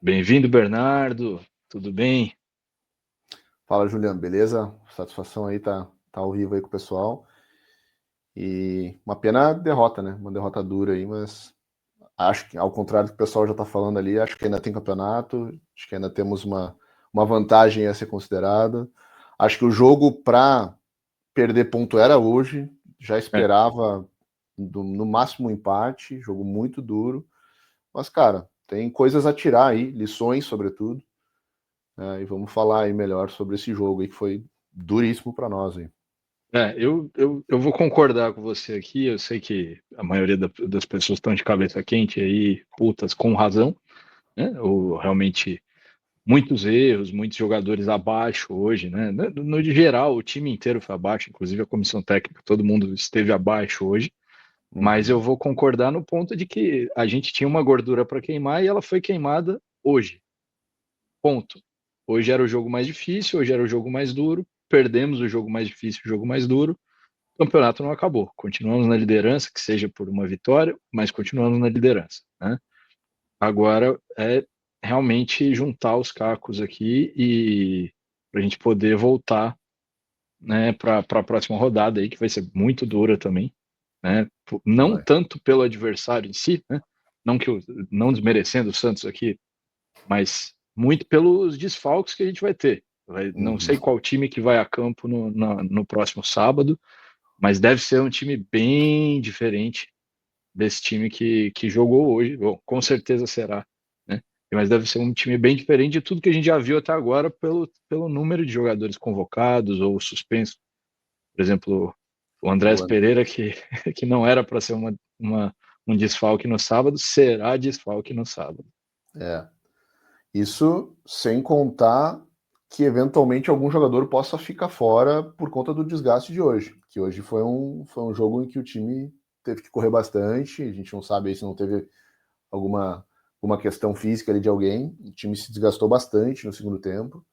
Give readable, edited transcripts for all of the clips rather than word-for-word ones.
Bem-vindo, Bernardo. Tudo bem? Fala, Juliano, beleza? Satisfação aí, tá ao vivo aí com o pessoal. E uma pena a derrota, né? Uma derrota dura aí, mas acho que, ao contrário do que o pessoal já tá falando ali, acho que ainda tem campeonato, acho que ainda temos uma vantagem a ser considerada. Acho que o jogo para perder ponto era hoje, já É, esperava no máximo um empate, jogo muito duro. Mas, cara, tem coisas a tirar aí, lições, sobretudo. E vamos falar aí melhor sobre esse jogo aí que foi duríssimo para nós aí. eu vou concordar com você aqui. Eu sei que a maioria das pessoas estão de cabeça quente aí, putas, com razão, né? Ou realmente muitos erros, muitos jogadores abaixo hoje, né? No de geral, o time inteiro foi abaixo, inclusive a comissão técnica, todo mundo esteve abaixo hoje. Mas eu Uhum. vou concordar no ponto de que a gente tinha uma gordura para queimar e ela foi queimada hoje. Ponto. Hoje era o jogo mais difícil, hoje era o jogo mais duro. Perdemos o jogo mais difícil, o jogo mais duro. O campeonato não acabou. Continuamos na liderança, que seja por uma vitória, mas continuamos na liderança, né? Agora é realmente juntar os cacos aqui e para a gente poder voltar, né, para a próxima rodada aí, que vai ser muito dura também, né? Não Vai. tanto pelo adversário em si, né? Não que eu, não desmerecendo o Santos aqui, mas muito pelos desfalques que a gente vai ter. Não sei Uhum. qual time que vai a campo no próximo sábado, mas deve ser um time bem diferente desse time que jogou hoje. Bom, com certeza será, né? Mas deve ser um time bem diferente de tudo que a gente já viu até agora pelo número de jogadores convocados ou suspensos. Por exemplo, o Andrés O- Pereira, que não era para ser um desfalque no sábado, será desfalque no sábado. É. Isso sem contar que eventualmente algum jogador possa ficar fora por conta do desgaste de hoje. Que hoje foi um jogo em que o time teve que correr bastante. A gente não sabe aí se não teve alguma questão física ali de alguém. O time se desgastou bastante no segundo tempo.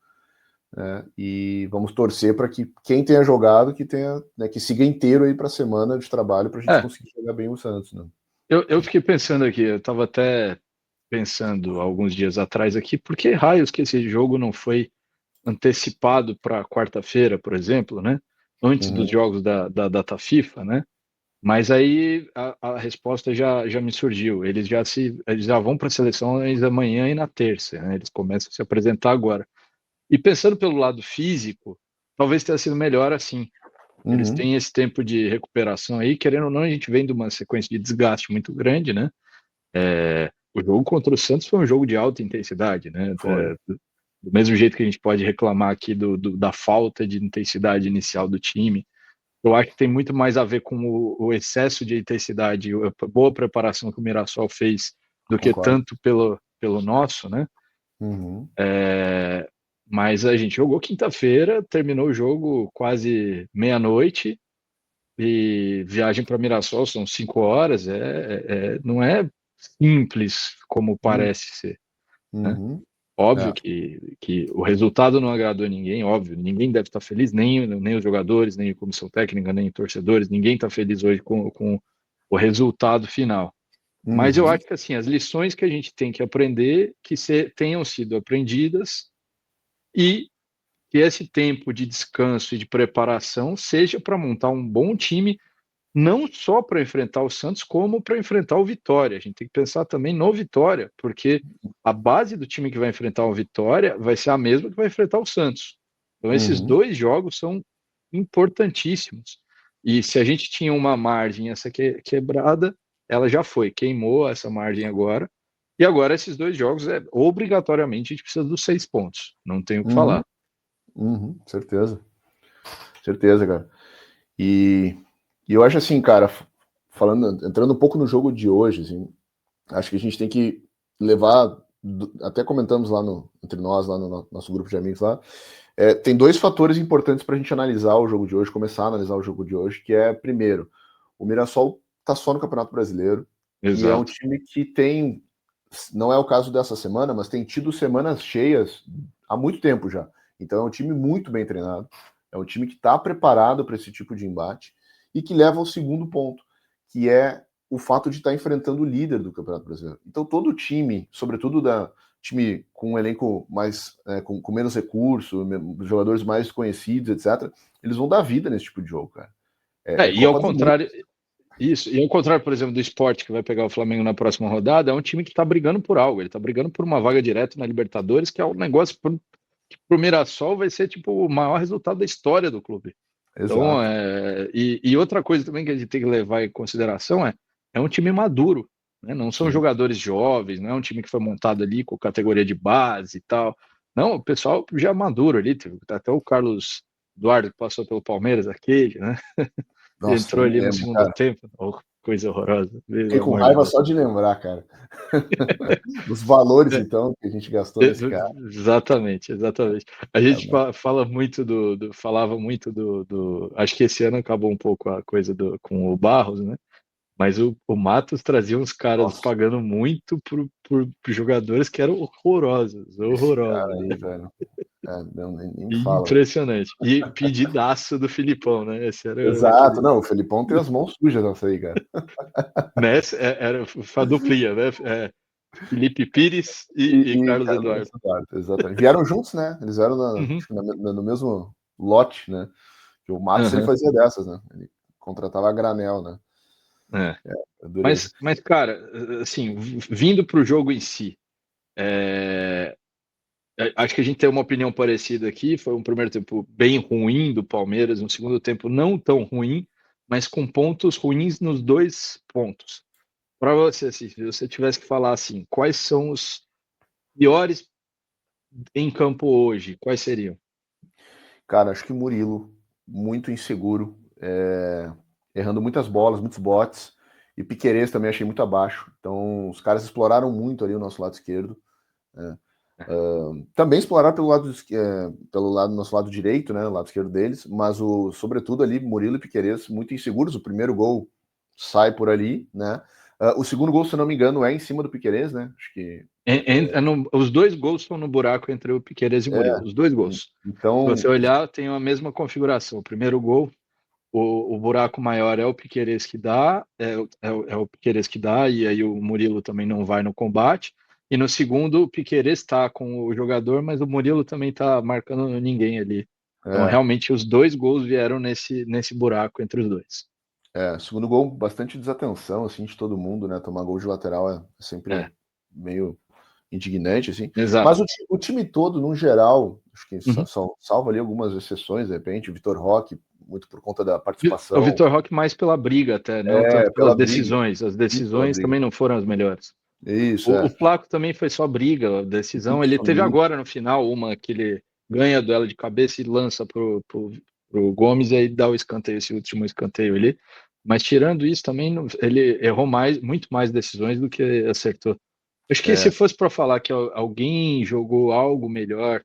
Né? E vamos torcer para que quem tenha jogado que tenha, né, que siga inteiro aí para a semana de trabalho para a gente É, conseguir jogar bem o Santos. Né? eu fiquei pensando aqui, eu estava até pensando alguns dias atrás aqui, por que raios que esse jogo não foi antecipado para quarta-feira, por exemplo, né? Antes dos Uhum. jogos da data FIFA, né? Mas aí a resposta já me surgiu. Eles já vão para as seleções amanhã e na terça, né? Eles começam a se apresentar agora. E pensando pelo lado físico, talvez tenha sido melhor assim. Eles Uhum. têm esse tempo de recuperação aí, querendo ou não, a gente vem de uma sequência de desgaste muito grande, né? O jogo contra o Santos foi um jogo de alta intensidade, né? Foi. Do mesmo jeito que a gente pode reclamar aqui da falta de intensidade inicial do time, eu acho que tem muito mais a ver com o excesso de intensidade, a boa preparação que o Mirassol fez, do que Concordo. tanto pelo nosso, né? Uhum. É, mas a gente jogou quinta-feira, terminou o jogo quase meia-noite, e viagem para Mirassol são 5 horas, não é simples como Uhum. parece ser, né? Uhum. Óbvio É. que o resultado não agradou ninguém, óbvio, ninguém deve estar feliz, nem os jogadores, nem a comissão técnica, nem os torcedores, ninguém está feliz hoje com o resultado final. Mas eu Uhum. acho que assim, as lições que a gente tem que aprender, tenham sido aprendidas e que esse tempo de descanso e de preparação seja para montar um bom time não só para enfrentar o Santos, como para enfrentar o Vitória. A gente tem que pensar também no Vitória, porque a base do time que vai enfrentar o Vitória vai ser a mesma que vai enfrentar o Santos. Então, esses Uhum. dois jogos são importantíssimos. E se a gente tinha uma margem essa quebrada, ela já foi, queimou essa margem agora. E agora esses dois jogos, obrigatoriamente, a gente precisa dos 6 pontos. Não tem o que Uhum. falar. Uhum. Certeza. Certeza, cara. E, e eu acho assim, cara, entrando um pouco no jogo de hoje, assim, acho que a gente tem que levar, até comentamos lá entre nós, lá no nosso grupo de amigos lá, tem dois fatores importantes para a gente analisar o jogo de hoje, começar a analisar o jogo de hoje, que é, primeiro, o Mirassol tá só no Campeonato Brasileiro e é um Exato. time que tem, não é o caso dessa semana, mas tem tido semanas cheias há muito tempo já. Então é um time muito bem treinado, é um time que está preparado para esse tipo de embate e que leva ao segundo ponto, que é o fato de estar enfrentando o líder do Campeonato Brasileiro. Então todo time, sobretudo time com um elenco mais com menos recurso, jogadores mais conhecidos, etc., eles vão dar vida nesse tipo de jogo, cara. E ao contrário, isso, e ao contrário, por exemplo, do Sport, que vai pegar o Flamengo na próxima rodada, é um time que está brigando por algo, ele está brigando por uma vaga direta na Libertadores, que é um negócio que pro Mirassol vai ser tipo o maior resultado da história do clube. Exato. Então, e outra coisa também que a gente tem que levar em consideração é um time maduro, né? Não são jogadores jovens, não é um time que foi montado ali com categoria de base e tal. Não, o pessoal já é maduro ali, até o Carlos Eduardo que passou pelo Palmeiras aqui, né? Nossa, entrou ali no lembro, segundo cara. tempo. Oh, coisa horrorosa. Fiquei com raiva só de lembrar, cara. Os valores, então, que a gente gastou nesse cara. Exatamente. A gente falava muito do. Acho que esse ano acabou um pouco a coisa com o Barros, né? Mas o Matos trazia uns caras pagando muito por jogadores que eram horrorosos. Esse cara aí, velho. Nem me fala. Impressionante. E pedidaço do Filipão, né? Esse era Exato, não, o Felipão tem as mãos sujas nessa aí, cara. Nessa era a duplinha, né? Felipe Pires e Carlos Eduardo. Exatamente. Vieram juntos, né? Eles vieram no mesmo lote, né? Que o Matos ele fazia dessas, né? Ele contratava a granel, né? Mas, cara, assim, vindo para o jogo em si, acho que a gente tem uma opinião parecida aqui. Foi um primeiro tempo bem ruim do Palmeiras, um segundo tempo não tão ruim, mas com pontos ruins nos dois pontos. Para você, assim, se você tivesse que falar assim, quais são os piores em campo hoje, quais seriam? Cara, acho que Murilo, muito inseguro, errando muitas bolas, muitos botes, e Piquerez também achei muito abaixo. Então, os caras exploraram muito ali o nosso lado esquerdo. Também exploraram pelo lado do nosso lado direito, né, o lado esquerdo deles, mas sobretudo ali Murilo e Piquerez muito inseguros. O primeiro gol sai por ali, né? O segundo gol, se não me engano, é em cima do Piquerez, né? Acho que os dois gols estão no buraco entre o Piquerez e o Murilo. Os dois gols. Então, se você olhar, tem a mesma configuração. O primeiro gol, o buraco maior é o Piquerez que dá, é o Piquerez que dá, e aí o Murilo também não vai no combate. E no segundo, o Piquerez está com o jogador, mas o Murilo também está marcando ninguém ali. Então, realmente, os dois gols vieram nesse buraco entre os dois. Segundo gol, bastante desatenção assim, de todo mundo, né? Tomar gol de lateral é sempre meio indignante, assim. Exato. Mas o time todo, no geral, acho que salvo ali algumas exceções, de repente, o Vitor Roque, muito por conta da participação. O Vitor Roque mais pela briga até, não tanto pelas decisões. As decisões também não foram as melhores. Isso, o Flaco também foi só briga, a decisão. Ele teve agora no final uma que ele ganha duelo de cabeça e lança pro Gomes e aí dá o escanteio, esse último escanteio ali. Mas tirando isso também, ele errou muito mais decisões do que acertou. Acho que se fosse para falar que alguém jogou algo melhor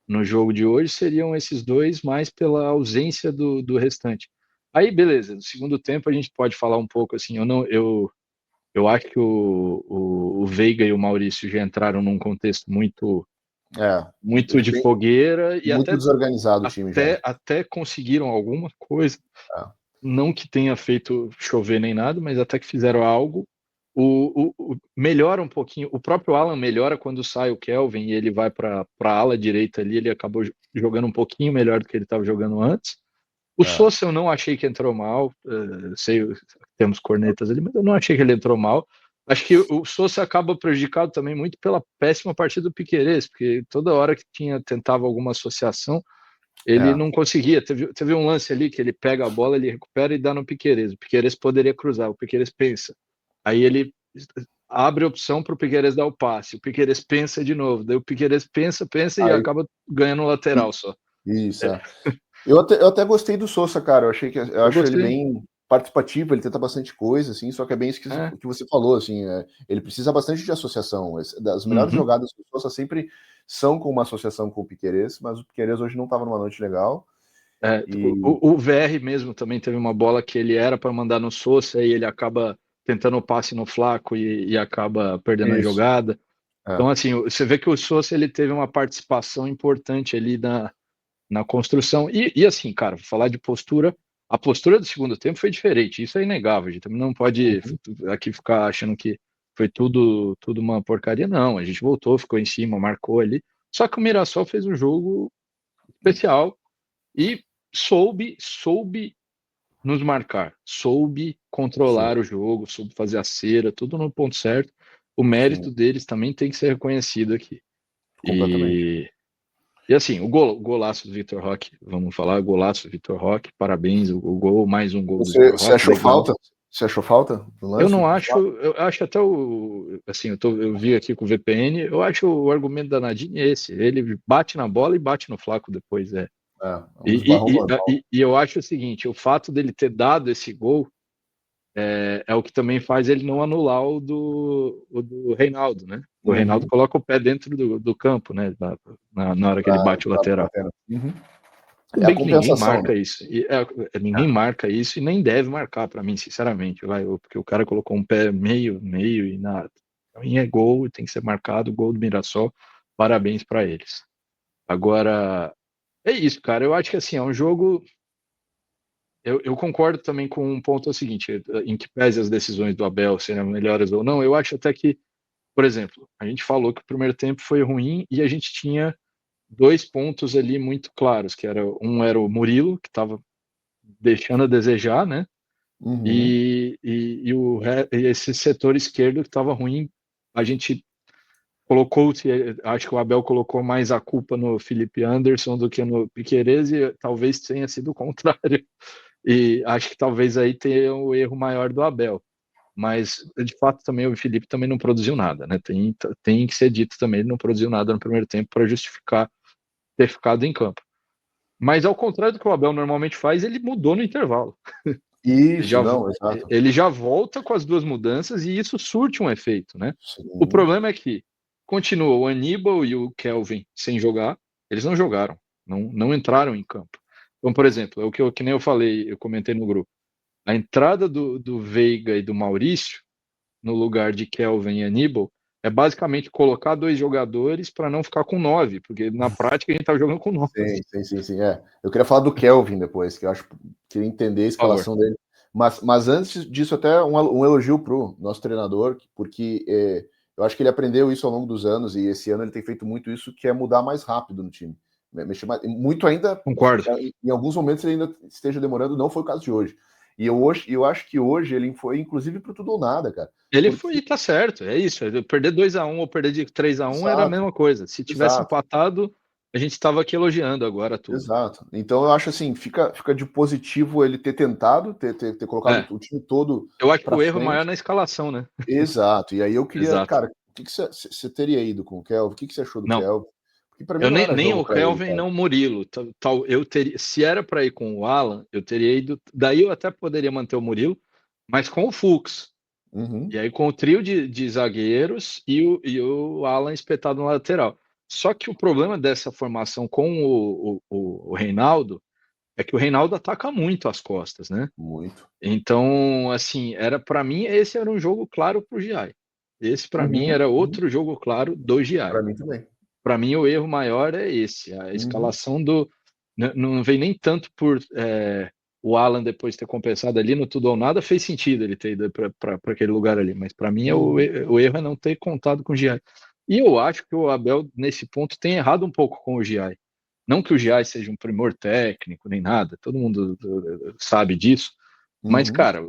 no jogo de hoje, seriam esses dois, mais pela ausência do restante. Aí, beleza, no segundo tempo a gente pode falar um pouco assim, eu acho que o Veiga e o Maurício já entraram num contexto muito de fogueira e muito desorganizado o time já. Até conseguiram alguma coisa. Não que tenha feito chover nem nada, mas até que fizeram algo. Melhora um pouquinho. O próprio Alan melhora quando sai o Kelvin e ele vai para a ala direita ali. Ele acabou jogando um pouquinho melhor do que ele estava jogando antes. O Sousa eu não achei que entrou mal. Sei, temos cornetas ali, mas eu não achei que ele entrou mal. Acho que o Sousa acaba prejudicado também muito pela péssima partida do Piquerez, porque toda hora que tentava alguma associação, ele não conseguia. Teve um lance ali que ele pega a bola, ele recupera e dá no Piquerez. O Piquerez poderia cruzar, o Piquerez pensa. Aí ele abre a opção para o Piquerez dar o passe. O Piquerez pensa de novo. Daí o Piquerez pensa e acaba ganhando o lateral só. Isso, Eu até gostei do Sousa, cara. Eu acho ele bem participativo, ele tenta bastante coisa, assim, só que é bem isso que você falou, assim, ele precisa bastante de associação. As melhores jogadas do Sousa sempre são com uma associação com o Piquerez, mas o Piquerez hoje não estava numa noite legal. O VR mesmo também teve uma bola que ele era para mandar no Sousa e ele acaba tentando o passe no Flaco e acaba perdendo a jogada. Então, assim, você vê que o Sousa ele teve uma participação importante ali na construção. E assim, cara, falar de postura, a postura do segundo tempo foi diferente, isso é inegável. A gente também não pode aqui ficar achando que foi tudo uma porcaria. Não, a gente voltou, ficou em cima, marcou ali. Só que o Mirassol fez um jogo especial e soube nos marcar, soube Sim, controlar o jogo, soube fazer a cera, tudo no ponto certo. O sim, mérito deles também tem que ser reconhecido aqui. completamente. E assim, o golaço do Vitor Roque, vamos falar, golaço do Vitor Roque, parabéns, o gol, mais um gol do Vitor Você Roque, achou legal. falta? Você achou falta do Eu lance? não acho, eu acho até assim, eu vi aqui com o VPN, eu acho o argumento da Nadine esse, ele bate na bola e bate no Flaco depois, é. É um esbarrão normal. E eu acho o seguinte, o fato dele ter dado esse gol é o que também faz ele não anular o do Reinaldo, né? O Reinaldo Uhum. coloca o pé dentro do campo, né? Na hora que ele bate o lateral. Uhum. Tudo É a bem que ninguém compensação, né? marca isso. Ninguém marca isso e nem deve marcar para mim, sinceramente. Porque o cara colocou um pé meio e nada. Pra mim é gol e tem que ser marcado. Gol do Mirassol. Parabéns para eles. Agora, é isso, cara. Eu acho que assim, é um jogo. Eu concordo também com um ponto é o seguinte, em que pese as decisões do Abel serem melhores ou não, eu acho até que, por exemplo, a gente falou que o primeiro tempo foi ruim e a gente tinha dois pontos ali muito claros, que era o Murilo, que estava deixando a desejar, né? Uhum. E esse setor esquerdo que estava ruim, a gente colocou, acho que o Abel colocou mais a culpa no Felipe Anderson do que no Piquerez e talvez tenha sido o contrário. E acho que talvez aí tenha o erro maior do Abel. Mas, de fato, também o Felipe também não produziu nada, né? Tem que ser dito também, ele não produziu nada no primeiro tempo para justificar ter ficado em campo. Mas, ao contrário do que o Abel normalmente faz, ele mudou no intervalo. Ele Isso, já, não, exato. ele já volta com as duas mudanças e isso surte um efeito, né? O Sim, problema é que continua o Aníbal e o Kelvin sem jogar, eles não jogaram, não entraram em campo. Então, por exemplo, é que nem eu falei, eu comentei no grupo, a entrada do Veiga e do Maurício no lugar de Kelvin e Aníbal é basicamente colocar dois jogadores para não ficar com nove, porque na prática a gente tá jogando com nove. sim. É. Eu queria falar do Kelvin depois, que eu acho queria entender a Por favor. escalação dele. Mas antes disso, até um elogio pro nosso treinador, porque eu acho que ele aprendeu isso ao longo dos anos, e esse ano ele tem feito muito isso, que é mudar mais rápido no time. Mexer muito ainda, Concordo. em alguns momentos ele ainda esteja demorando, não foi o caso de hoje. Eu acho que hoje ele foi, inclusive, pro tudo ou nada, cara. Ele foi, Porque, tá certo, é isso. Perder 2-1 ou perder de 3-1 era a exato, mesma coisa. Se tivesse exato. empatado, a gente estava aqui elogiando agora tudo. Exato. Então eu acho assim, fica de positivo ele ter tentado, ter colocado É, o time todo eu acho que para o erro maior é frente. na escalação, né? Exato. E aí eu queria, Exato. cara, o que você teria ido com o Kelvin? O que você achou do Não, Kelvin? Porque para mim eu não nem, era nem jogo o para ele, Kelvin, cara. não o Murilo. Eu teria, se era para ir com o Alan, eu teria ido. Daí eu até poderia manter o Murilo, mas com o Fux. E Uhum. aí com o trio de zagueiros e o Alan espetado no lateral. Só que o problema dessa formação com o Reinaldo é que o Reinaldo ataca muito as costas, né? Muito. Então, assim, era para mim esse era um jogo claro para o Giai. Esse para mim Uhum. era Uhum. outro jogo claro do Giai. Para mim também. Para mim o erro maior é esse, a Uhum. escalação do não vem nem tanto por o Alan depois ter compensado ali no tudo ou nada fez sentido ele ter ido para aquele lugar ali, mas para mim Uhum. o erro é não ter contado com o Giai. E eu acho que o Abel nesse ponto tem errado um pouco com o Giai. Não que o Giai seja um primor técnico nem nada, todo mundo sabe disso. Mas, Uhum. cara,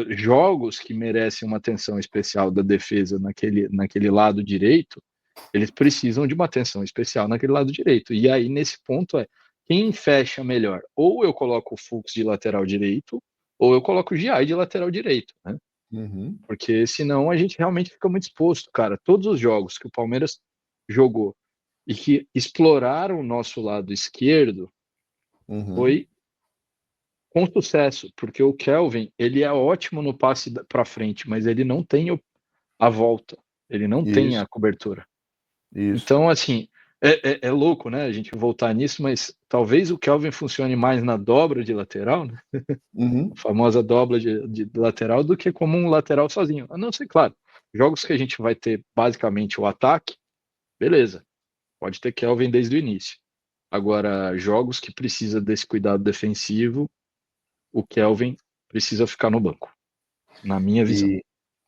jogos que merecem uma atenção especial da defesa naquele lado direito, eles precisam de uma atenção especial naquele lado direito. E aí, nesse ponto, quem fecha melhor? Ou eu coloco o Fux de lateral direito, ou eu coloco o Giai de lateral direito, né? Uhum. Porque senão a gente realmente fica muito exposto, cara. Todos os jogos que o Palmeiras jogou e que exploraram o nosso lado esquerdo Uhum. foi com sucesso, porque o Kelvin, ele é ótimo no passe para frente, mas ele não tem a volta, ele não tem Isso, a cobertura. isso. Então, assim, é louco, né, a gente voltar nisso, mas talvez o Kelvin funcione mais na dobra de lateral, né, a Uhum. famosa dobra de lateral, do que como um lateral sozinho. A não ser, claro, jogos que a gente vai ter basicamente o ataque, beleza, pode ter Kelvin desde o início. Agora, jogos que precisa desse cuidado defensivo, o Kelvin precisa ficar no banco, na minha visão.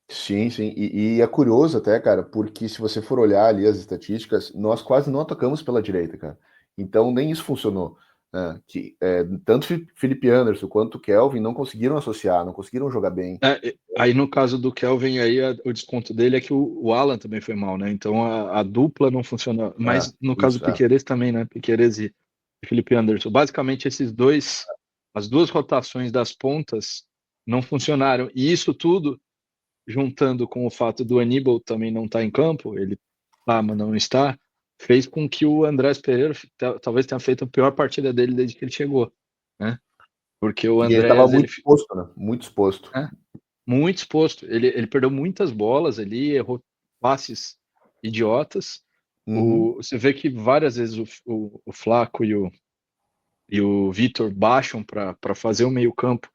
Sim, sim. E é curioso até, cara, porque se você for olhar ali as estatísticas, nós quase não atacamos pela direita, cara. Então nem isso funcionou. Né? Tanto Felipe Anderson quanto o Kelvin não conseguiram associar, não conseguiram jogar bem. Aí no caso do Kelvin, aí o desconto dele é que o Alan também foi mal, né? Então a dupla não funciona. Mas no caso do Isso, Piquerez também, né? Piquerez e Felipe Anderson. Basicamente esses dois, as duas rotações das pontas não funcionaram. E isso tudo, juntando com o fato do Aníbal também não estar em campo, ele tá, mas não está, fez com que o Andrés Pereira talvez tenha feito a pior partida dele desde que ele chegou, né? Porque o E ele estava Andrés, muito exposto, né? Muito exposto. né, muito exposto. Ele perdeu muitas bolas ali, errou passes idiotas. Uhum, Você vê que várias vezes o Flaco e o Vitor baixam para fazer o meio-campo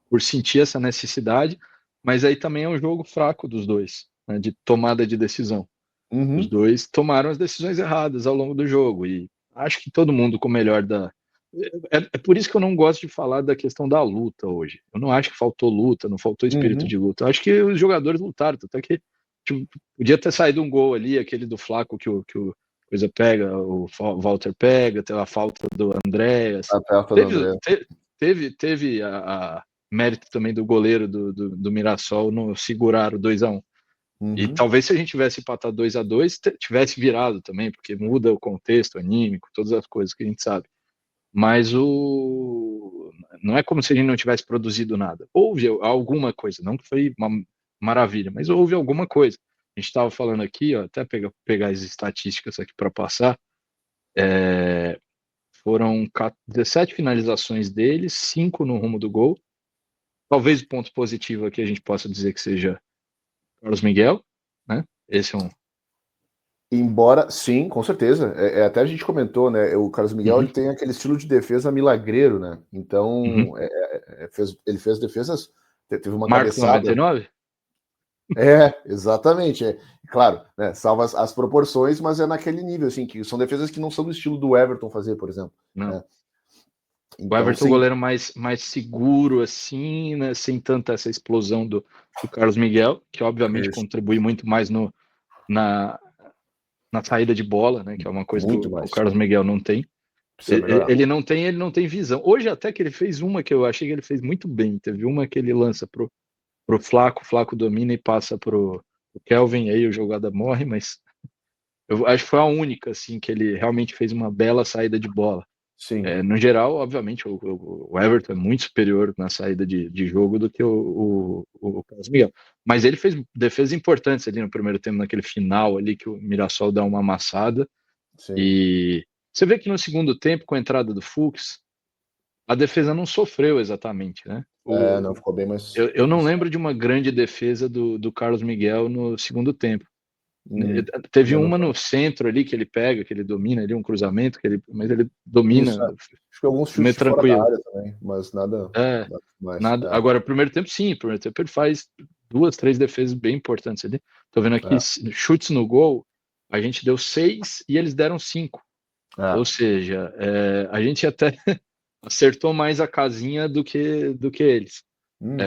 por sentir essa necessidade, mas aí também é um jogo fraco dos dois, né, de tomada de decisão. Os uhum, dois tomaram as decisões erradas ao longo do jogo e acho que todo mundo com o melhor da. É por isso que eu não gosto de falar da questão da luta hoje. Eu não acho que faltou luta, não faltou espírito uhum. de luta. Eu acho que os jogadores lutaram, até que tipo, podia ter saído um gol ali, aquele do Flaco que o coisa pega, o Walter pega, teve a falta do Andréas. A taça do Teve, André. teve a mérito também do goleiro do Mirassol no segurar o 2-1. E Uhum, talvez se a gente tivesse empatado 2-2 tivesse virado também, porque muda o contexto anímico, todas as coisas que a gente sabe. Mas não é como se a gente não tivesse produzido nada. Houve alguma coisa, não que foi uma maravilha, mas houve alguma coisa. A gente estava falando aqui, ó, até pegar as estatísticas aqui para passar, foram 17 finalizações deles, 5 no rumo do gol. Talvez o ponto positivo aqui a gente possa dizer que seja Carlos Miguel, né? Esse é um. Embora, sim, com certeza. Até a gente comentou, né? O Carlos Miguel Uhum, ele tem aquele estilo de defesa milagreiro, né? uhum. Então, ele fez defesas, teve uma Marcos cabeçada. 99? Exatamente. Claro, né? Salva as proporções, mas é naquele nível, assim, que são defesas que não são do estilo do Everton fazer, por exemplo. Não. Né? O Então, Everton é o sim. goleiro mais seguro, assim, né? Sem tanta essa explosão do Carlos Miguel, que obviamente Isso. contribui muito mais na, na saída de bola, né? Que é uma coisa que Muito o mais. Carlos Miguel não tem. Precisa melhorar. Ele não tem visão. Hoje até que ele fez uma que eu achei que ele fez muito bem. Teve uma que ele lança pro Flaco, o Flaco domina e passa pro Kelvin, aí a jogada morre, mas eu acho que foi a única, assim, que ele realmente fez uma bela saída de bola. Sim. No geral, obviamente, o Everton é muito superior na saída de jogo do que o Carlos Miguel. Mas ele fez defesas importantes ali no primeiro tempo, naquele final ali que o Mirassol dá uma amassada. Sim. E você vê que no segundo tempo, com a entrada do Fux, a defesa não sofreu exatamente, né? Não ficou bem mais. Eu não lembro de uma grande defesa do Carlos Miguel no segundo tempo. Teve Eu não uma no centro ali que ele pega, que ele domina ali, um cruzamento, mas ele Isso, domina acho que alguns chutes meio de fora da tranquilo. área também, mas nada, É, nada mais. nada. Agora, primeiro tempo, sim, primeiro tempo ele faz duas, três defesas bem importantes ali. Tô vendo aqui, É, chutes no gol, a gente deu 6 e eles deram 5. Ou é. seja, a gente até acertou mais a casinha do que eles. Uhum.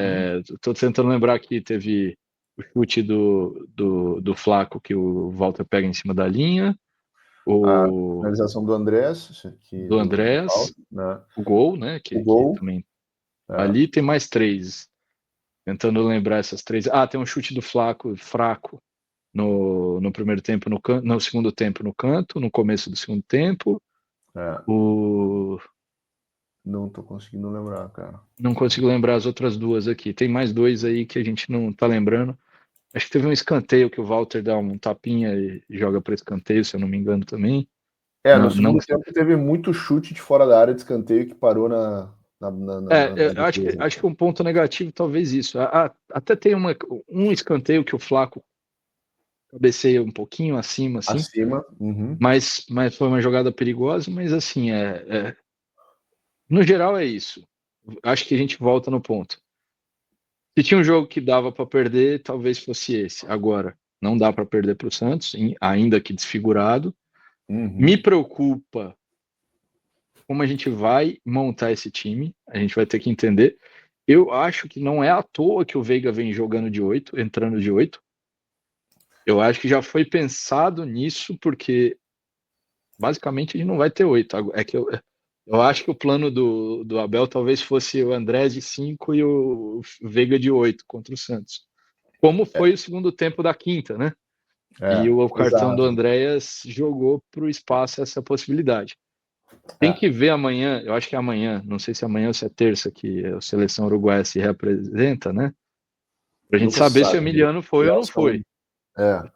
Tô tentando lembrar que teve o chute do Flaco que o Walter pega em cima da linha, A o finalização do Andrés, que do do Andrés, Paulo, né? o gol, né? O Que gol, também. é, Ali tem mais três. Tentando lembrar essas três. Ah, tem um chute do Flaco fraco no primeiro tempo, no segundo tempo no canto, no começo do segundo tempo. é. O, Não tô conseguindo lembrar, cara. não consigo lembrar as outras duas aqui. Tem mais dois aí que a gente não tá lembrando. Acho que teve um escanteio que o Walter dá um tapinha e joga para escanteio, se eu não me engano também. No Não, não, segundo tempo teve muito chute de fora da área de escanteio que parou na acho defesa. que um ponto negativo talvez isso. Até tem um escanteio que o Flaco cabeceia um pouquinho acima, assim, Acima. Uhum. mas foi uma jogada perigosa, mas assim, no geral é isso. Acho que a gente volta no ponto. Se tinha um jogo que dava para perder, talvez fosse esse. Agora, não dá para perder para o Santos, ainda que desfigurado. Me Uhum. preocupa como a gente vai montar esse time. A gente vai ter que entender. Eu acho que não é à toa que o Veiga vem jogando de 8, entrando de 8. Eu acho que já foi pensado nisso, porque basicamente ele não vai ter 8. É que eu acho que o plano do Abel talvez fosse o André de 5 e o Veiga de 8 contra o Santos. Como foi o segundo tempo da quinta, né? E o cartão do Exato. Andréas jogou para o espaço essa possibilidade. Tem que ver amanhã, eu acho que é amanhã, não sei se é amanhã ou se é terça, que a seleção uruguaia se representa, né? Pra gente Nunca se saber se o sabe, né? Emiliano foi ou não foi. Gelson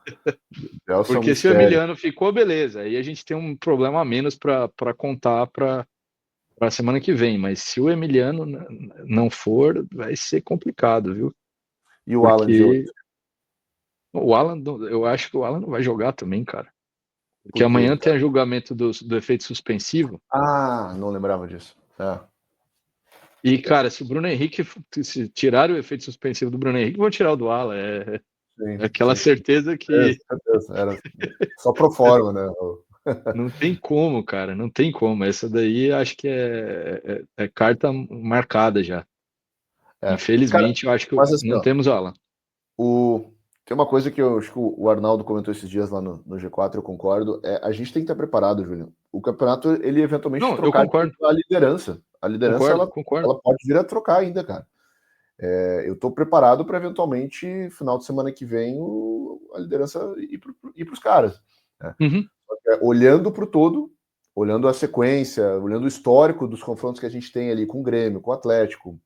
é um Porque se o mistério. Emiliano ficou, beleza. Aí a gente tem um problema a menos para contar para a semana que vem. Mas se o Emiliano não for, vai ser complicado, viu? E o Alan de hoje? Porque o Alan, eu acho que o Alan não vai jogar também, cara. Porque Por quê? amanhã tem o julgamento do efeito suspensivo. Ah, não lembrava disso. E, cara, se o Bruno Henrique, se tirar o efeito suspensivo do Bruno Henrique, vão tirar o do Alan. É Sim, aquela sim. certeza que Certeza. Era só pro forma, né? não tem como, cara, não tem como. Essa daí acho que é carta marcada já. Cara, Infelizmente, eu acho que mas assim, não ó, temos o Alan. tem uma coisa que eu acho que o Arnaldo comentou esses dias lá no G4, eu concordo, a gente tem que estar preparado, Júlio. O campeonato, ele eventualmente Não, eu trocar concordo, a liderança. A liderança, concordo, ela, concordo. ela pode vir a trocar ainda, cara. Eu estou preparado para eventualmente, final de semana que vem, a liderança ir para os caras. Né? Uhum. Olhando para o todo, olhando a sequência, olhando o histórico dos confrontos que a gente tem ali com o Grêmio, com o Atlético,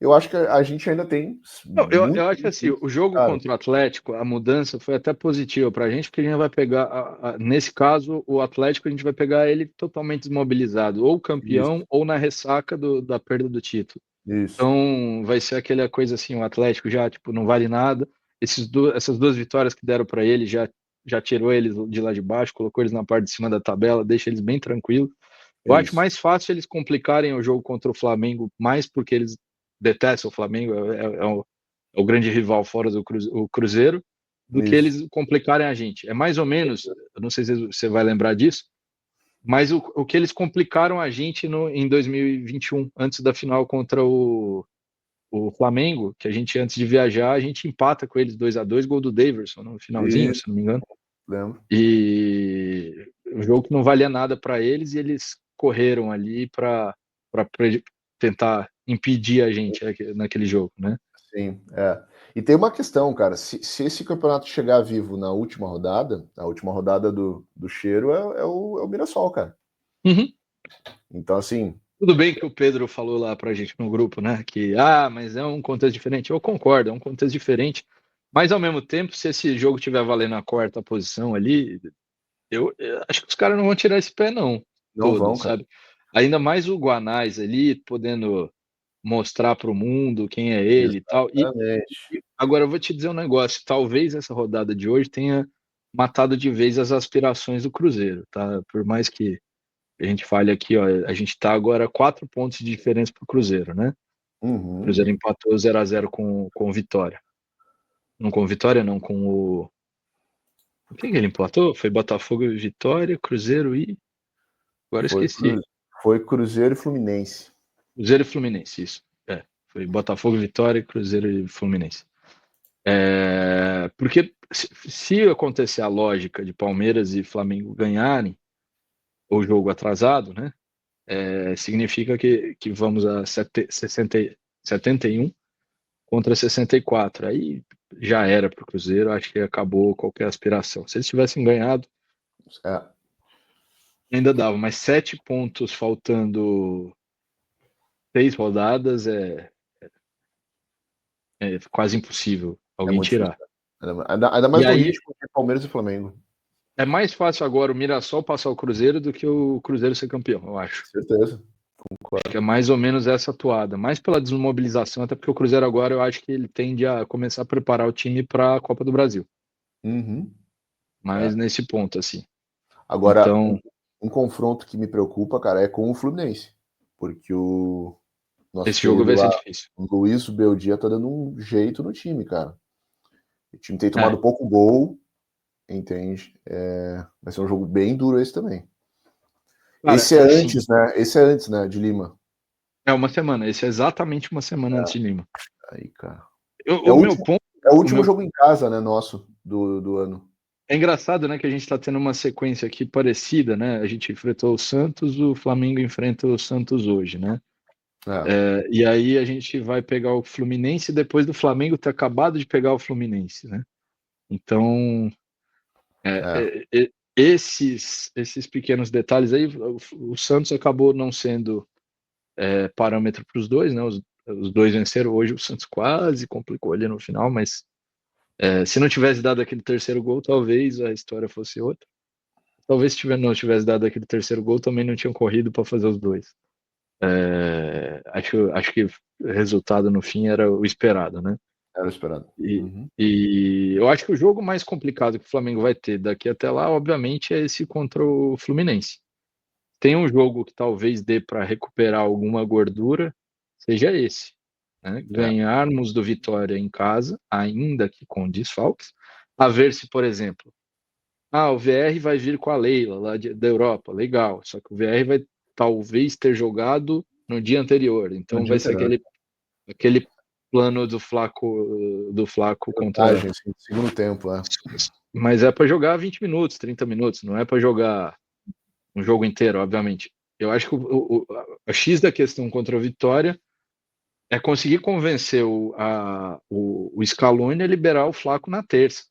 eu acho que a gente ainda tem Não, eu muito. acho que assim, o jogo Cara, contra o Atlético, a mudança foi até positiva para a gente, porque a gente vai pegar, nesse caso, o Atlético, a gente vai pegar ele totalmente desmobilizado, ou campeão, isso, ou na ressaca da perda do título. isso, Então, vai ser aquela coisa assim, o Atlético já, tipo, não vale nada. Essas duas vitórias que deram para ele já tirou eles de lá de baixo, colocou eles na parte de cima da tabela, deixa eles bem tranquilos. Eu acho isso, mais fácil eles complicarem o jogo contra o Flamengo, mais porque eles detestam o Flamengo, é o grande rival fora do o Cruzeiro, do que isso. eles complicarem a gente. É mais ou menos, eu não sei se você vai lembrar disso, mas o que eles complicaram a gente em 2021, antes da final contra o Flamengo, que a gente, antes de viajar, a gente empata com eles 2-2, gol do Daverson no finalzinho, Isso, se não me engano. lembro. E um jogo que não valia nada para eles, e eles correram ali para tentar impedir a gente naquele jogo, né? Sim, E tem uma questão, cara. Se esse campeonato chegar vivo na última rodada, a última rodada do Cheiro é o Mirassol, cara. Uhum. Então, assim. Tudo bem que o Pedro falou lá pra gente no grupo, né? Que, mas é um contexto diferente. Eu concordo, é um contexto diferente. Mas, ao mesmo tempo, se esse jogo tiver valendo a quarta posição ali, eu acho que os caras não vão tirar esse pé, não, Não todo, vão, cara. sabe? Ainda mais o Guanais ali, podendo mostrar para o mundo quem é ele e tal. Exatamente. E agora eu vou te dizer um negócio: talvez essa rodada de hoje tenha matado de vez as aspirações do Cruzeiro, tá? Por mais que a gente fale aqui, ó, a gente está agora 4 pontos de diferença para o Cruzeiro, né? O Uhum. Cruzeiro empatou 0-0 com o Vitória. Não com o Vitória, não, com o. Quem que ele empatou? Foi Botafogo e Vitória, Cruzeiro e. Agora eu Foi, esqueci. foi Cruzeiro e Fluminense. Cruzeiro e Fluminense, isso. Foi Botafogo, Vitória, Cruzeiro e Fluminense. Porque se acontecer a lógica de Palmeiras e Flamengo ganharem o jogo atrasado, né? Significa que vamos a 71 contra 64. Aí já era para o Cruzeiro, acho que acabou qualquer aspiração. Se eles tivessem ganhado, É, ainda dava, mas 7 pontos faltando 6 rodadas é quase impossível é alguém muito difícil. tirar. Ainda E mais no aí ritmo que é Palmeiras e Flamengo. é mais fácil agora o Mirassol passar o Cruzeiro do que o Cruzeiro ser campeão, eu acho. Certeza. Acho que é mais ou menos essa atuada, mais pela desmobilização, até porque o Cruzeiro agora eu acho que ele tende a começar a preparar o time para a Copa do Brasil, Uhum. mais É. nesse ponto assim. Agora, Então, um confronto que me preocupa, cara, é com o Fluminense. Porque o nosso esse jogo querido vai ser lá, difícil. o Luiz Beldia, tá dando um jeito no time, cara. O time tem tomado É, pouco gol, entende? Vai ser um jogo bem duro esse também. cara, Esse é assim, antes, né? Esse é antes, né, de Lima. É uma semana. Esse é exatamente uma semana antes de Lima. Aí, cara. O meu ponto. É o último jogo em casa, né, nosso, do ano. É engraçado, né, que a gente está tendo uma sequência aqui parecida, né? A gente enfrentou o Santos, o Flamengo enfrenta o Santos hoje, né? E aí a gente vai pegar o Fluminense depois do Flamengo ter acabado de pegar o Fluminense, né? Então, esses pequenos detalhes aí, o Santos acabou não sendo parâmetro para os dois, né? Os dois venceram hoje, o Santos quase complicou ali no final, mas se não tivesse dado aquele terceiro gol, talvez a história fosse outra. Talvez se não tivesse dado aquele terceiro gol, também não tinham corrido para fazer os dois. Acho que o resultado no fim era o esperado, né? Era o esperado. E eu acho que o jogo mais complicado que o Flamengo vai ter daqui até lá, obviamente, é esse contra o Fluminense. Tem um jogo que talvez dê para recuperar alguma gordura, seja esse, né? Ganharmos do Vitória em casa, ainda que com desfalques, a ver se, por exemplo, o VR vai vir com a Leila lá da Europa, legal, só que o VR vai talvez ter jogado no dia anterior, então vai ser aquele plano do Flaco contra. Assim, segundo tempo, Mas é para jogar 20 minutos, 30 minutos, não é para jogar um jogo inteiro, obviamente. Eu acho que a X da questão contra a Vitória é conseguir convencer o Scaloni a liberar o Flaco na terça.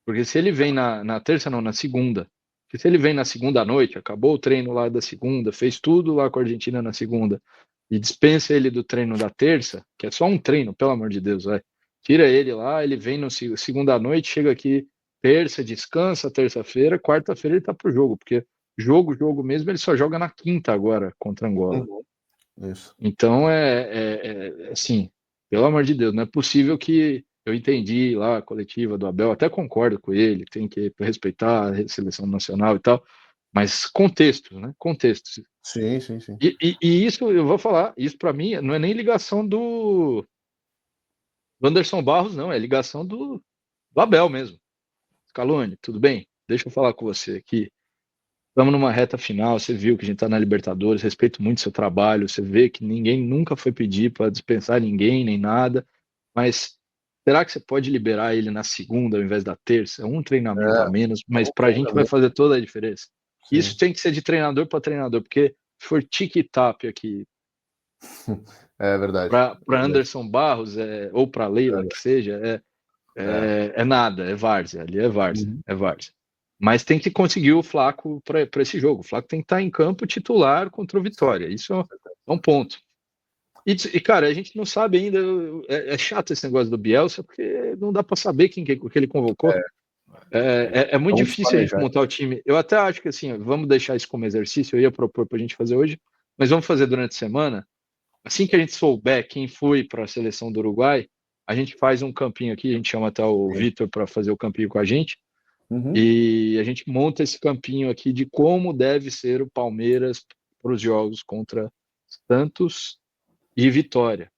Porque se ele vem na terça, não, na segunda. Porque se ele vem na segunda à noite, acabou o treino lá da segunda, fez tudo lá com a Argentina na segunda, e dispensa ele do treino da terça, que é só um treino, pelo amor de Deus, vai. Tira ele lá, ele vem no segunda à noite, chega aqui terça, descansa terça-feira, quarta-feira ele tá pro jogo, porque jogo mesmo, ele só joga na quinta agora contra Angola. Isso. Então assim, pelo amor de Deus, não é possível que eu entendi lá a coletiva do Abel, até concordo com ele, tem que respeitar a seleção nacional e tal, mas contexto, né? Contexto. Sim. E isso, eu vou falar, isso para mim não é nem ligação do Anderson Barros, não, é ligação do Abel mesmo. Scaloni, tudo bem? Deixa eu falar com você aqui. Estamos numa reta final, você viu que a gente está na Libertadores, respeito muito seu trabalho, você vê que ninguém nunca foi pedir para dispensar ninguém, nem nada, mas será que você pode liberar ele na segunda ao invés da terça? É um treinamento a menos, mas para a gente vai fazer toda a diferença. Sim. Isso tem que ser de treinador para treinador, porque se for tic-tac aqui, é verdade. Para Anderson Barros, ou para Leila, que seja, é nada, é várzea, ali é várzea, é várzea. Mas tem que conseguir o Flaco para esse jogo. O Flaco tem que estar em campo titular contra o Vitória. Isso é um ponto. E, cara, a gente não sabe ainda. É chato esse negócio do Bielsa, porque não dá para saber quem que ele convocou. É muito difícil a gente montar o time. Eu até acho que assim, vamos deixar isso como exercício. Eu ia propor para a gente fazer hoje, mas vamos fazer durante a semana. Assim que a gente souber quem foi para a seleção do Uruguai, a gente faz um campinho aqui. A gente chama até o Vitor para fazer o campinho com a gente. E a gente monta esse campinho aqui de como deve ser o Palmeiras para os jogos contra Santos e Vitória.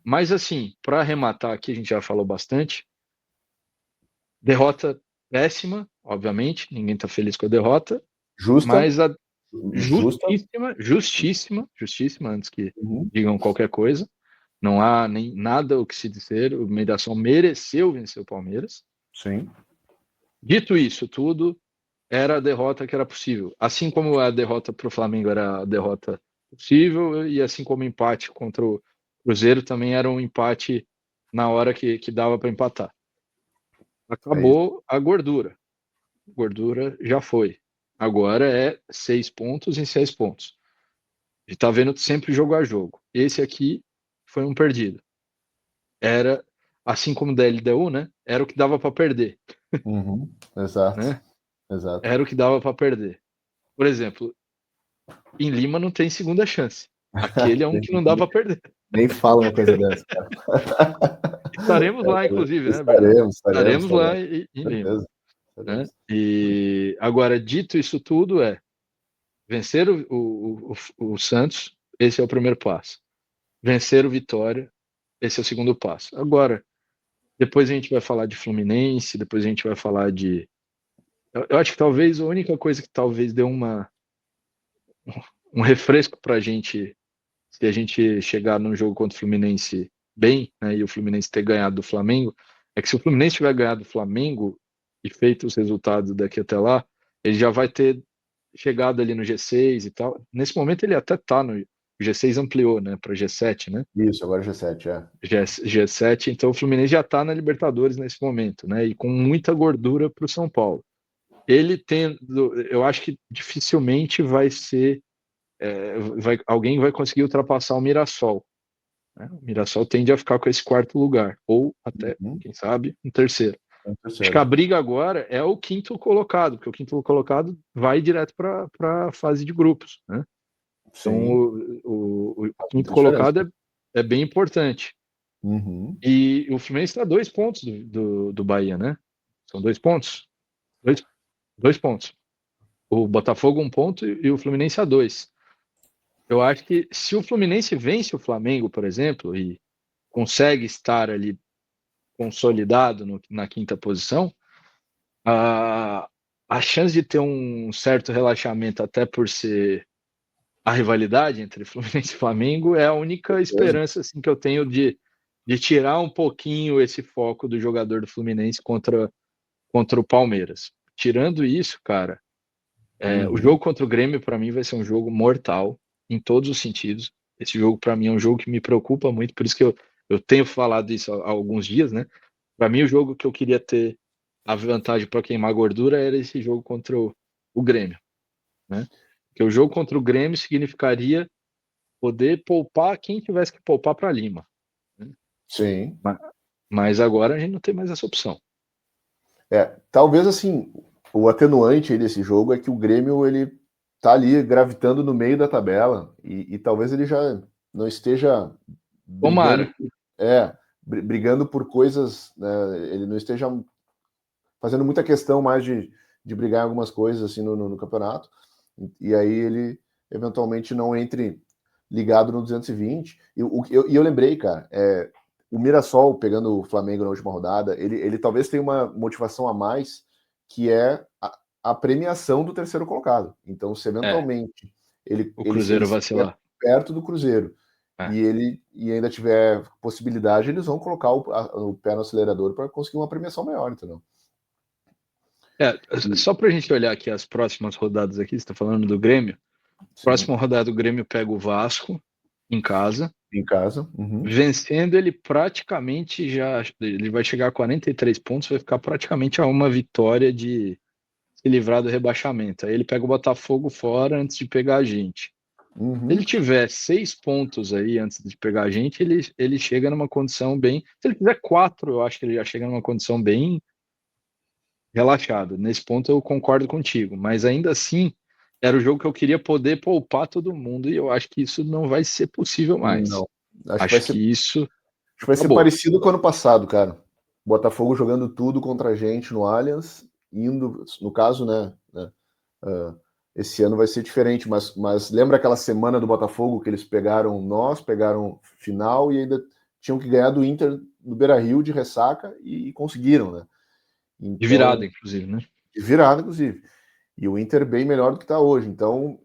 Mas assim, para arrematar aqui, a gente já falou bastante. Derrota péssima, obviamente, ninguém está feliz com a derrota. Justa. Mas justíssima, antes que digam qualquer coisa. Não há nem nada o que se dizer. O Mirassol mereceu vencer o Palmeiras. Sim. Dito isso tudo, era a derrota que era possível. Assim como a derrota para o Flamengo era a derrota possível, e assim como o empate contra o Cruzeiro também era um empate na hora que dava para empatar. Acabou a gordura. A gordura já foi. Agora é 6 pontos em 6 pontos. A gente está vendo sempre jogo a jogo. Esse aqui foi um perdido. Era, assim como da LDU, né? Era o que dava para perder. Exato. Né? Exato. Era o que dava para perder. Por exemplo, em Lima não tem segunda chance. Aquele é um que não dá para perder. Nem fala uma coisa dessa, cara. Estaremos lá, inclusive, né, Bernardo? Estaremos lá em Lima. Né? E agora, dito isso tudo, vencer o Santos, esse é o primeiro passo. Vencer o Vitória, esse é o segundo passo. Agora, depois a gente vai falar de Fluminense, depois a gente vai falar de... Eu acho que talvez a única coisa que talvez deu um refresco para a gente se a gente chegar num jogo contra o Fluminense bem, né, e o Fluminense ter ganhado do Flamengo, é que se o Fluminense tiver ganhado do Flamengo e feito os resultados daqui até lá, ele já vai ter chegado ali no G6 e tal. Nesse momento ele até tá no G6, ampliou, né, para G7, né? Isso, agora G7, é. G7, então o Fluminense já tá na Libertadores nesse momento, né? E com muita gordura para o São Paulo. Ele tendo, eu acho que dificilmente vai ser, alguém vai conseguir ultrapassar o Mirassol, né? O Mirassol tende a ficar com esse quarto lugar, ou até, quem sabe, um terceiro. Acho que a briga agora é o quinto colocado, porque o quinto colocado vai direto para a fase de grupos, né? Então o quinto colocado é bem importante. Uhum. E o Fluminense está 2 pontos do Bahia, né? São 2 pontos. Dois pontos. O Botafogo 1 ponto e o Fluminense a 2. Eu acho que se o Fluminense vence o Flamengo, por exemplo, e consegue estar ali consolidado na quinta posição, a chance de ter um certo relaxamento, até por ser a rivalidade entre Fluminense e Flamengo, é a única esperança assim, que eu tenho de tirar um pouquinho esse foco do jogador do Fluminense contra o Palmeiras. Tirando isso, cara, o jogo contra o Grêmio, para mim, vai ser um jogo mortal, em todos os sentidos. Esse jogo, para mim, é um jogo que me preocupa muito, por isso que eu tenho falado isso há alguns dias, né? Para mim, o jogo que eu queria ter a vantagem para queimar gordura era esse jogo contra o Grêmio, né? Porque o jogo contra o Grêmio significaria poder poupar quem tivesse que poupar para Lima, né? Sim. Mas agora a gente não tem mais essa opção. Talvez assim, o atenuante aí desse jogo é que o Grêmio ele tá ali gravitando no meio da tabela e talvez ele já não esteja brigando, Tomara. Brigando por coisas, né, ele não esteja fazendo muita questão mais de brigar em algumas coisas assim no campeonato, e aí ele eventualmente não entre ligado no 220. E eu lembrei, cara, o Mirassol, pegando o Flamengo na última rodada, ele talvez tenha uma motivação a mais, que é a premiação do terceiro colocado. Então, se eventualmente o Cruzeiro vacilar perto do Cruzeiro e ainda tiver possibilidade, eles vão colocar o pé no acelerador para conseguir uma premiação maior, entendeu? Só para a gente olhar aqui as próximas rodadas aqui, você está falando do Grêmio. Sim. Próxima rodada do Grêmio pega o Vasco em casa. Em casa. Uhum. Vencendo, ele praticamente ele vai chegar a 43 pontos, vai ficar praticamente a uma vitória de se livrar do rebaixamento. Aí ele pega o Botafogo fora antes de pegar a gente. Uhum. Se ele tiver 6 pontos aí antes de pegar a gente, ele chega numa condição bem. Se ele tiver 4, eu acho que ele já chega numa condição bem relaxada. Nesse ponto eu concordo contigo, mas ainda assim era o jogo que eu queria poder poupar todo mundo e eu acho que isso não vai ser possível mais. Não. Acho que isso Acho que vai ser parecido com o ano passado, cara. Botafogo jogando tudo contra a gente no Allianz, indo, no caso, né? Esse ano vai ser diferente, mas lembra aquela semana do Botafogo que eles pegaram final e ainda tinham que ganhar do Inter no Beira-Rio de ressaca e conseguiram, né? Então, de virada, inclusive, né? De virada, inclusive. E o Inter bem melhor do que está hoje. Então,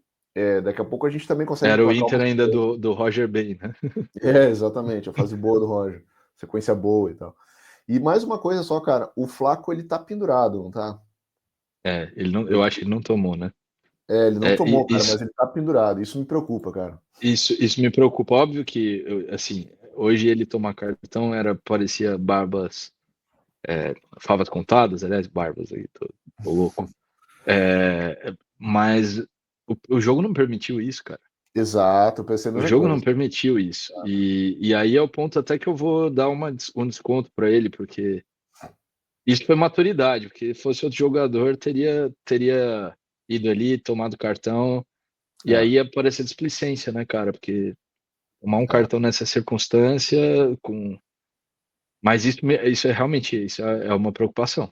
daqui a pouco a gente também consegue. Era o Inter ainda do Roger Bem, né? Exatamente, a fase boa do Roger. Sequência boa e tal. E mais uma coisa só, cara, o Flaco ele tá pendurado, não tá? Eu acho que ele não tomou, né? Ele não tomou, cara, mas ele tá pendurado. Isso me preocupa, cara. Isso me preocupa. Óbvio que, assim, hoje ele tomar cartão parecia barbas, favas contadas, aliás, barbas aí, tô louco. Mas o jogo não permitiu isso, cara. Exato, eu pensei O nessa jogo coisa. não permitiu isso. E aí é o ponto até que eu vou dar um desconto para ele, porque isso foi maturidade, porque se fosse outro jogador, teria ido ali, tomado cartão, e aí ia parecer displicência, né, cara? Porque tomar um cartão nessa circunstância, mas isso é realmente isso é uma preocupação.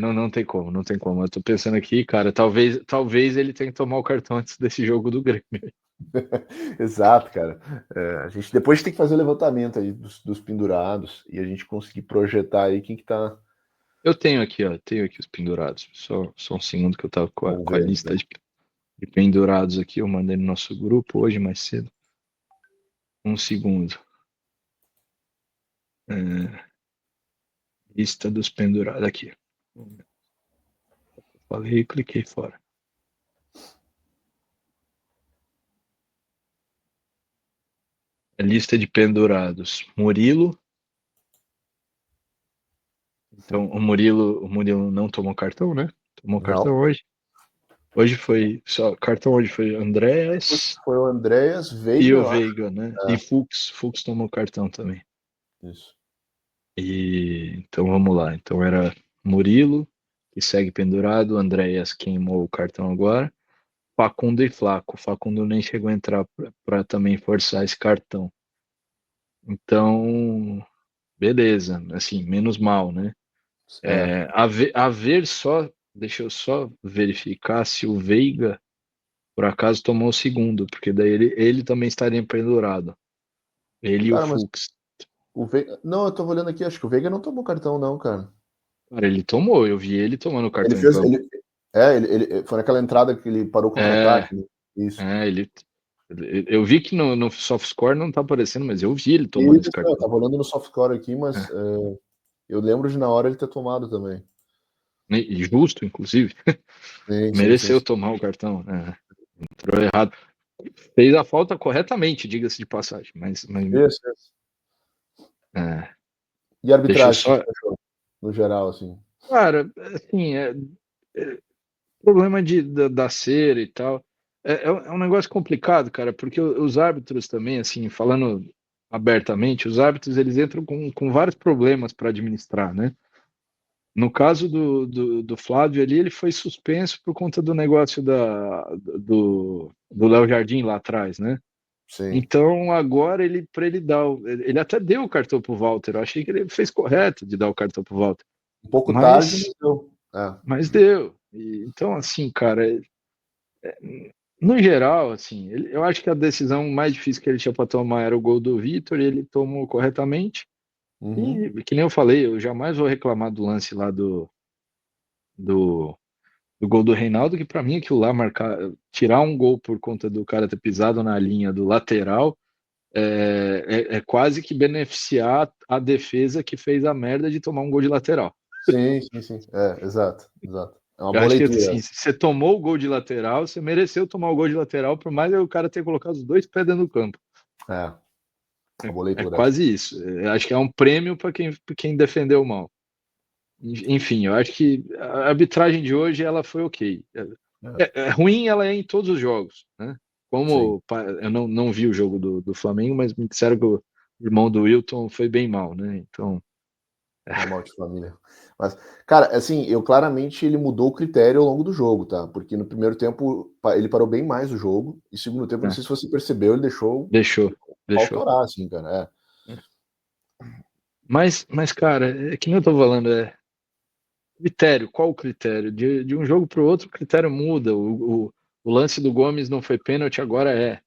Não tem como, não tem como. Eu tô pensando aqui, cara, talvez ele tenha que tomar o cartão antes desse jogo do Grêmio. Exato, cara. A gente depois tem que fazer o levantamento aí dos pendurados e a gente conseguir projetar aí quem que tá. Eu tenho aqui, ó, os pendurados. Só um segundo que eu tava com a lista E pendurados aqui, eu mandei no nosso grupo hoje mais cedo. Um segundo. Lista dos pendurados aqui. Falei e cliquei fora. A lista de pendurados. Murilo. Então, o Murilo não tomou cartão, né? Tomou cartão hoje. Hoje foi só cartão, hoje foi Andréas. Foi o Andréas, Veiga, e o Veiga, né? É. E Fux tomou cartão também. Isso. E então vamos lá. Então era Murilo, que segue pendurado, Andréas queimou o cartão agora, Facundo e Flaco. Facundo nem chegou a entrar para também forçar esse cartão. Então, beleza, assim, menos mal, né? A ver só, deixa eu só verificar se o Veiga por acaso tomou o segundo, porque daí ele também estaria pendurado. Ele e o Cara, mas Fux. o Veiga... Não, eu tô olhando aqui, acho que o Veiga não tomou cartão, não, cara. Cara, ele tomou, eu vi ele tomando Ele cartão em fez. campo. Ele foi naquela entrada que ele parou contra-ataque. Né? Isso. Eu vi que no soft score não tá aparecendo, mas eu vi ele tomando esse Isso, eu cartão. tava olhando no softcore aqui, mas eu lembro de na hora ele ter tomado também. E justo, inclusive. Mereceu tomar o cartão. Entrou errado. Fez a falta corretamente, diga-se de passagem. Mas Isso. E a deixa eu arbitragem, só. no geral, assim. Cara, assim, problema da cera e tal. É um negócio complicado, cara, porque os árbitros também, assim, falando abertamente, os árbitros eles entram com vários problemas para administrar, né? No caso do Flávio ali, ele foi suspenso por conta do negócio do Léo Jardim lá atrás, né? Sim. Então agora para ele dar, ele até deu o cartão pro Walter. Eu achei que ele fez correto de dar o cartão pro Walter, Um pouco tarde, mas mas deu. mas deu. Então assim, cara, no geral, assim, eu acho que a decisão mais difícil que ele tinha para tomar era o gol do Vitor e ele tomou corretamente. Uhum. E que nem eu falei, eu jamais vou reclamar do lance lá do, do gol do Reinaldo, que para mim aquilo lá tirar um gol por conta do cara ter pisado na linha do lateral é quase que beneficiar a defesa que fez a merda de tomar um gol de lateral. Sim. Exato. É uma Eu boa acho que leitura. assim, se você tomou o gol de lateral, você mereceu tomar o gol de lateral, por mais o cara ter colocado os dois pés dentro do campo. Uma boa É leitura. quase isso. Acho que é um prêmio para quem defendeu mal. Enfim, eu acho que a arbitragem de hoje ela foi ok. Ruim ela é em todos os jogos, né? Sim. Eu não vi o jogo do Flamengo, mas me disseram que o irmão do Wilton foi bem mal, né? Então, Normal de família. Mas, cara, assim, claramente ele mudou o critério ao longo do jogo, tá? Porque no primeiro tempo ele parou bem mais o jogo, e segundo tempo, não sei se você percebeu, ele deixou deixou. autorar, assim, cara. Mas, cara, que nem eu tô falando, critério, qual o critério? De um jogo para o outro, o critério muda. O lance do Gomes não foi pênalti, agora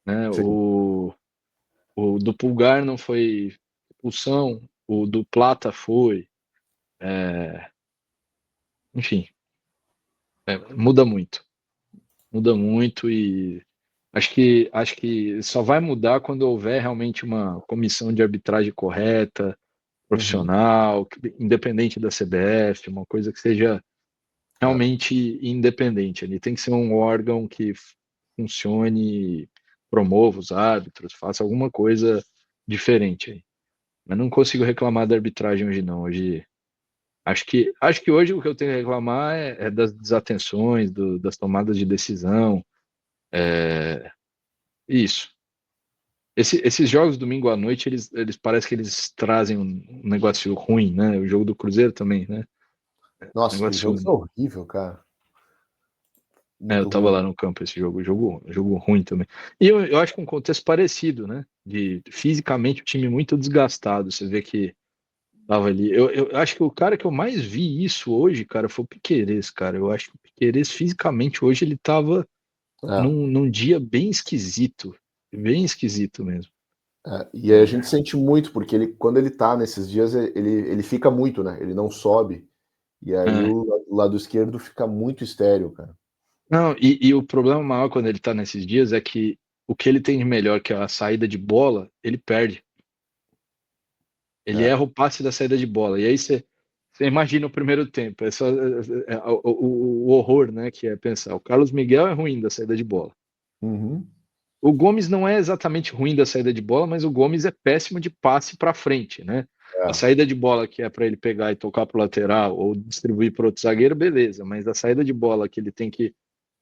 né? Sim. O do Pulgar não foi expulsão, o do Plata foi. Enfim, muda muito. Muda muito e acho que só vai mudar quando houver realmente uma comissão de arbitragem correta, Uhum. profissional, independente da CBF, uma coisa que seja realmente independente. Ele tem que ser um órgão que funcione, promova os árbitros, faça alguma coisa diferente aí. Mas não consigo reclamar da arbitragem hoje não. Hoje acho que hoje o que eu tenho que reclamar é das desatenções, das tomadas de decisão. Isso. Esses jogos domingo à noite, eles parece que eles trazem um negócio ruim, né? O jogo do Cruzeiro também, né? Nossa, aquele Negócio. jogo foi horrível, cara. Eu Muito tava ruim. lá no campo esse jogo ruim também. E eu acho que um contexto parecido, né? De fisicamente o time muito desgastado. Você vê que tava ali. Eu acho que o cara que eu mais vi isso hoje, cara, foi o Piquerez, cara. Eu acho que o Piquerez fisicamente hoje ele tava num dia bem esquisito. Bem esquisito mesmo. E aí a gente sente muito, porque quando ele tá nesses dias, ele fica muito, né? Ele não sobe. E aí É, o lado esquerdo fica muito estéreo, cara. Não, e o problema maior quando ele tá nesses dias é que o que ele tem de melhor, que é a saída de bola, ele perde. Ele É. erra o passe da saída de bola. E aí você imagina o primeiro tempo. É só, o horror, né? Que é pensar. O Carlos Miguel é ruim da saída de bola. Uhum. O Gomes não é exatamente ruim da saída de bola, mas o Gomes é péssimo de passe para frente, né? A É. saída de bola que é para ele pegar e tocar para o lateral ou distribuir para outro zagueiro, beleza. Mas a saída de bola que ele tem que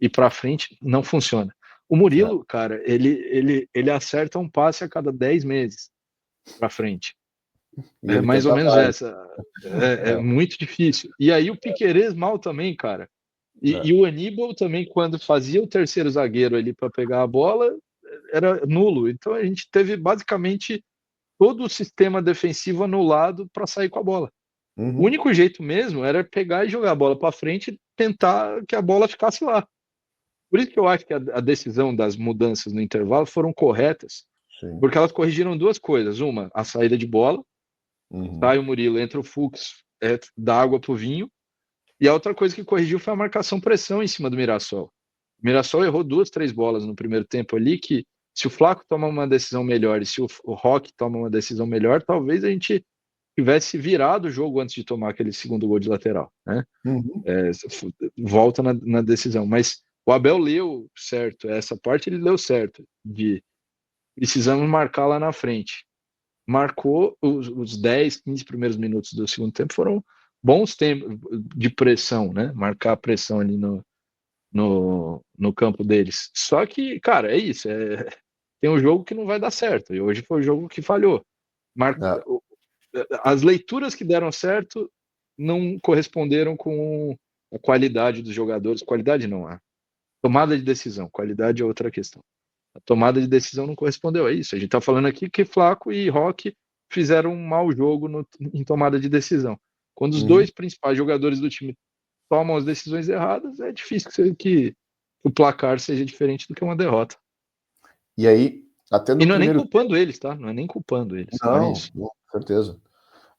ir para frente não funciona. O É. Murilo, cara, ele acerta um passe a cada 10 meses para frente. E É ele mais ou tenta menos vários. essa. É muito difícil. E aí o Piquerez mal também, cara. E É. o Aníbal também, quando fazia o terceiro zagueiro ali para pegar a bola, era nulo. Então a gente teve basicamente todo o sistema defensivo anulado para sair com a bola. O Uhum. único jeito mesmo era pegar e jogar a bola para frente e tentar que a bola ficasse lá. Por isso que eu acho que a decisão das mudanças no intervalo foram corretas, Sim. porque elas corrigiram duas coisas. Uma, a saída de bola, Uhum. sai o Murilo, entra o Fux, dá água pro vinho. E a outra coisa que corrigiu foi a marcação-pressão em cima do Mirassol. O Mirassol errou duas, três bolas no primeiro tempo ali, que se o Flaco toma uma decisão melhor e se o Roque toma uma decisão melhor, talvez a gente tivesse virado o jogo antes de tomar aquele segundo gol de lateral, né? Uhum. É, volta na decisão. Mas o Abel leu certo, essa parte ele leu certo, de precisamos marcar lá na frente. Marcou os 10, 15 primeiros minutos do segundo tempo foram bons tempos de pressão, né? Marcar a pressão ali no campo deles. Só que, cara, é isso. Tem um jogo que não vai dar certo. E hoje foi o jogo que falhou. Mar, É. as leituras que deram certo não corresponderam com a qualidade dos jogadores. Qualidade não, a tomada de decisão. Qualidade é outra questão. A tomada de decisão não correspondeu a isso. A gente está falando aqui que Flaco e Roque fizeram um mau jogo em tomada de decisão. Quando os Uhum. dois principais jogadores do time tomam as decisões erradas, é difícil que o placar seja diferente do que uma derrota. E aí, até E no não é nem primeiro tempo. culpando eles, tá? Não é nem culpando eles, não é Não, isso. não, com certeza.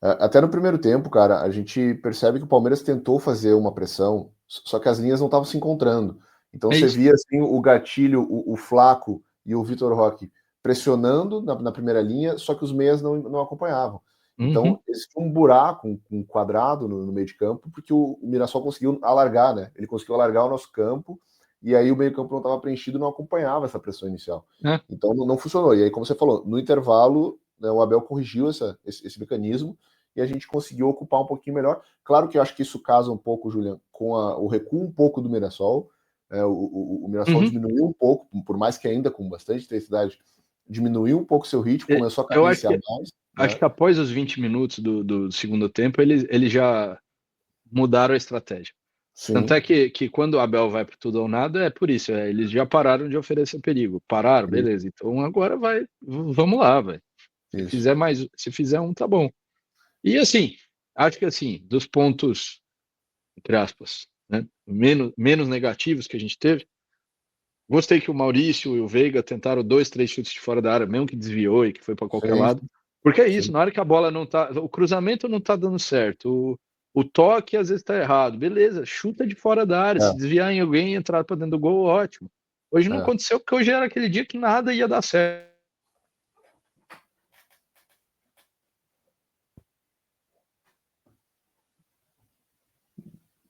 Até no primeiro tempo, cara, a gente percebe que o Palmeiras tentou fazer uma pressão, só que as linhas não estavam se encontrando. Então É você isso. via assim o Gatilho, o Flaco e o Vitor Roque pressionando na primeira linha, só que os meias não acompanhavam. Uhum. Então, existe um buraco, um quadrado no meio de campo, porque o Mirassol conseguiu alargar, né? Ele conseguiu alargar o nosso campo, e aí o meio campo não estava preenchido, não acompanhava essa pressão inicial. É. Então não funcionou. E aí, como você falou, no intervalo, né, o Abel corrigiu esse mecanismo e a gente conseguiu ocupar um pouquinho melhor. Claro que eu acho que isso casa um pouco, Julian, com o recuo um pouco do Mirassol. O Mirassol Uhum. diminuiu um pouco, por mais que ainda com bastante intensidade, diminuiu um pouco seu ritmo, começou a Eu cadenciar mais, acho né? que após os 20 minutos do segundo tempo, eles já mudaram a estratégia. Tanto é Sim, que quando o Abel vai para tudo ou nada, é por isso. Eles já pararam de oferecer perigo. Pararam, isso, beleza. Então agora vai, vamos lá, vai. isso. Se fizer um, tá bom. E assim, acho que assim, dos pontos, entre aspas, né, menos negativos que a gente teve, gostei que o Maurício e o Veiga tentaram dois, três chutes de fora da área, mesmo que desviou e que foi para qualquer Sim, lado. Porque é isso, sim. na hora que a bola não tá, o cruzamento não tá dando certo, o toque às vezes tá errado, beleza, chuta de fora da área, se É, desviar em alguém e entrar para dentro do gol, ótimo. Hoje não é. aconteceu porque hoje era aquele dia que nada ia dar certo.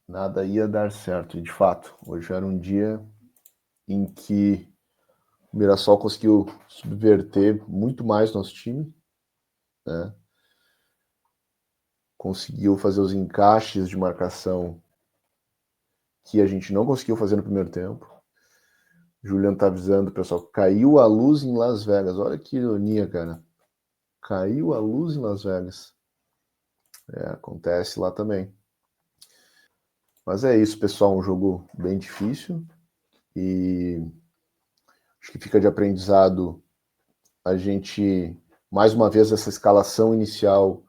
Nada ia dar certo, e de fato. Hoje era um dia em que o Mirassol conseguiu subverter muito mais nosso time, né? Conseguiu fazer os encaixes de marcação que a gente não conseguiu fazer no primeiro tempo. Juliano tá avisando, pessoal, caiu a luz em Las Vegas. Olha que ironia, cara. Caiu a luz em Las Vegas. Acontece lá também. Mas é isso, pessoal. Um jogo bem difícil. E acho que fica de aprendizado a gente, mais uma vez, essa escalação inicial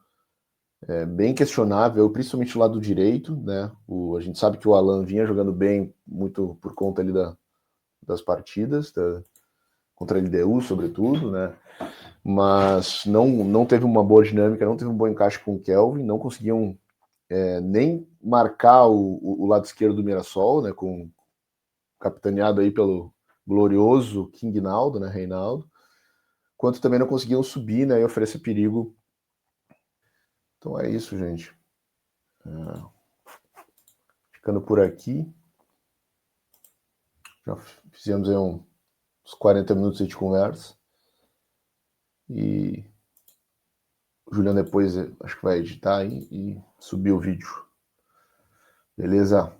bem questionável, principalmente do lado direito, né? A gente sabe que o Alan vinha jogando bem, muito por conta ali das partidas, contra a LDU, sobretudo, né? Mas não teve uma boa dinâmica, não teve um bom encaixe com o Kelvin, não conseguiam nem marcar o lado esquerdo do Mirassol, né? Com capitaneado aí pelo glorioso King Naldo, né, Reinaldo, quanto também não conseguiam subir, né, e oferecer perigo. Então é isso, gente. Ficando por aqui. Já fizemos aí uns 40 minutos de conversa. E o Juliano depois acho que vai editar aí e subir o vídeo. Beleza?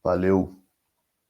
Valeu!